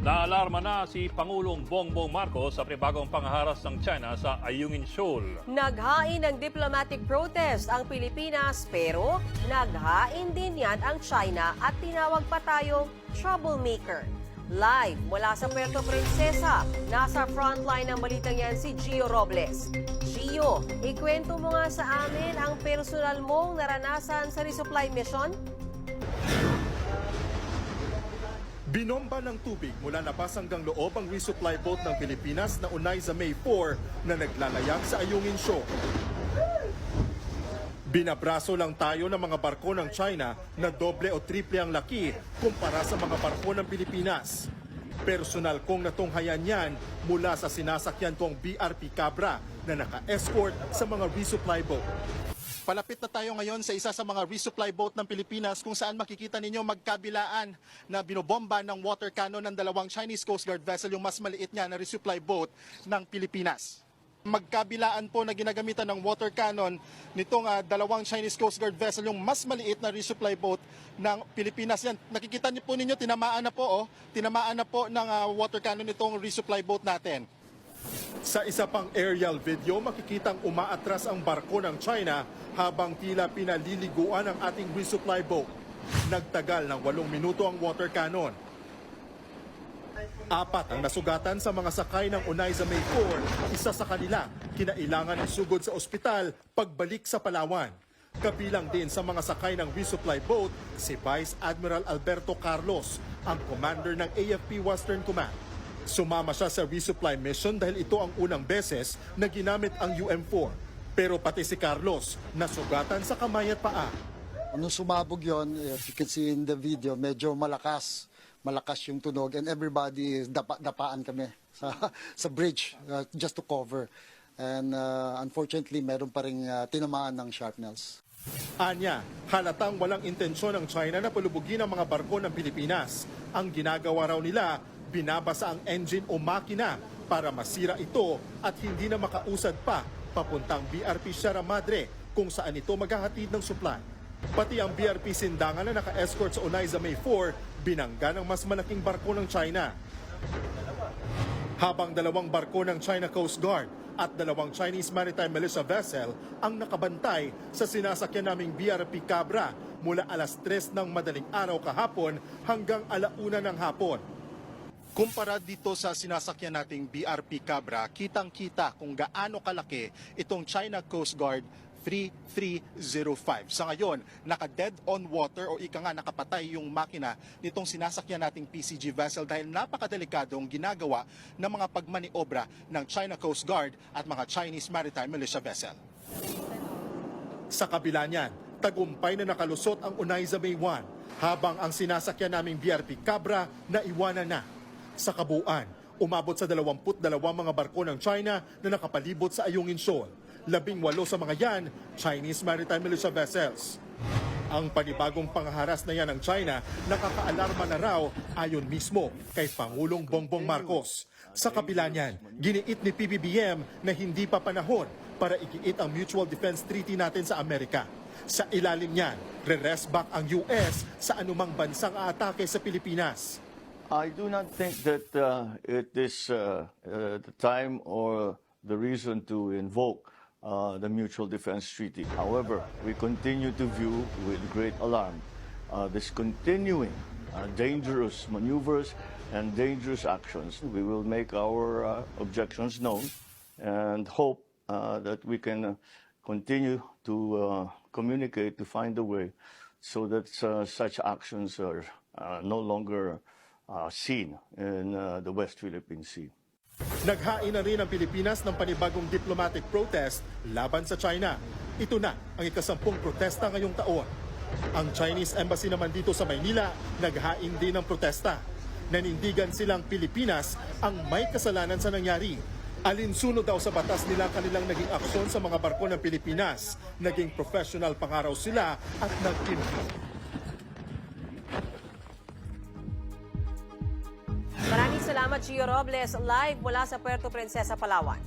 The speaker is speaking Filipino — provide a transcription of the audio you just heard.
Naalarma na si Pangulong Bongbong Marcos sa panibagong pangharas ng China sa Ayungin Shoal. Naghain ng diplomatic protest ang Pilipinas pero naghain din yan ang China at tinawag pa tayong troublemaker. Live mula sa Puerto Princesa, nasa frontline ng balitang yan si Gio Robles. Gio, ikwento mo nga sa amin ang personal mong naranasan sa resupply mission? Binomba ng tubig mula labas hanggang loob ang resupply boat ng Pilipinas na unay sa May 4 na naglalayag sa Ayungin Shoal. Binabraso lang tayo ng mga barko ng China na doble o triple ang laki kumpara sa mga barko ng Pilipinas. Personal kong natunghayan yan mula sa sinasakyan kong BRP Cabra na naka-escort sa mga resupply boat. Palapit na tayo ngayon sa isa sa mga resupply boat ng Pilipinas kung saan makikita ninyo magkabilaan na binobomba ng water cannon ng dalawang Chinese Coast Guard vessel, yung mas maliit niya na resupply boat ng Pilipinas. Magkabilaan po na ginagamitan ng water cannon nitong dalawang Chinese Coast Guard vessel, yung mas maliit na resupply boat ng Pilipinas. Yan, nakikita niyo po ninyo, tinamaan na po ng water cannon itong resupply boat natin. Sa isa pang aerial video, makikitang umaatras ang barko ng China habang tila pinaliliguan ang ating resupply boat. Nagtagal ng 8 minuto ang water cannon. 4 ang nasugatan sa mga sakay ng unay sa May 4. Isa sa kanila, kinailangan isugod sa ospital pagbalik sa Palawan. Kabilang din sa mga sakay ng resupply boat, si Vice Admiral Alberto Carlos, ang commander ng AFP Western Command. Sumama siya sa resupply mission dahil ito ang unang beses na ginamit ang UM-4. Pero pati si Carlos, nasugatan sa kamay at paa. Nung sumabog yon, if you can see in the video, medyo malakas yung tunog and everybody, dapaan kami sa bridge just to cover. And unfortunately, meron pa rin tinamaan ng shrapnels. Anya, halatang walang intensyon ng China na palubugin ang mga barko ng Pilipinas. Ang ginagawa raw nila, binabasa ang engine o makina para masira ito at hindi na makausad pa papuntang BRP Sierra Madre kung saan ito maghahatid ng supply. Pati ang BRP Sindangan na naka-escort sa unay sa May 4, binangga ng mas malaking barko ng China. Habang 2 barko ng China Coast Guard at 2 Chinese Maritime Militia vessel ang nakabantay sa sinasakyan naming BRP Cabra mula alas 3 ng madaling araw kahapon hanggang 1:00 ng hapon. Kumpara dito sa sinasakyan nating BRP Cabra, kitang-kita kung gaano kalaki itong China Coast Guard 3305. Sa ngayon, naka-dead on water o ika nga nakapatay yung makina nitong sinasakyan nating PCG vessel dahil napakadelikadong ginagawa ng mga pagmaniobra ng China Coast Guard at mga Chinese Maritime Militia vessel. Sa kabila niyan, tagumpay na nakalusot ang unay sa May 1 habang ang sinasakyan naming BRP Cabra na iwanan na. Sa kabuuan, umabot sa 22 mga barko ng China na nakapalibot sa Ayungin Shoal. 18 sa mga yan, Chinese Maritime Militia vessels. Ang panibagong pangharas na yan ng China, nakakaalarma na raw ayon mismo kay Pangulong Bongbong Marcos. Sa kabila niyan, giniit ni PBBM na hindi pa panahon para igiit ang Mutual Defense Treaty natin sa Amerika. Sa ilalim niyan, re-rest back ang US sa anumang bansang aatake sa Pilipinas. I do not think that it is the time or the reason to invoke the Mutual Defense Treaty. However, we continue to view with great alarm this continuing dangerous maneuvers and dangerous actions. We will make our objections known and hope that we can continue to communicate to find a way so that such actions are no longer seen in the West Philippine Sea. Naghain na rin ang Pilipinas ng panibagong diplomatic protest laban sa China. Ito na ang ika-10 protesta ngayong taon. Ang Chinese Embassy naman dito sa Maynila, naghain din ng protesta. Nanindigan silang Pilipinas ang may kasalanan sa nangyari. Alinsunod daw sa batas nila kanilang naging aksyon sa mga barko ng Pilipinas. Naging professional pangaraw sila at nag-improve. Maraming salamat, Gio Robles, live mula sa Puerto Princesa, Palawan.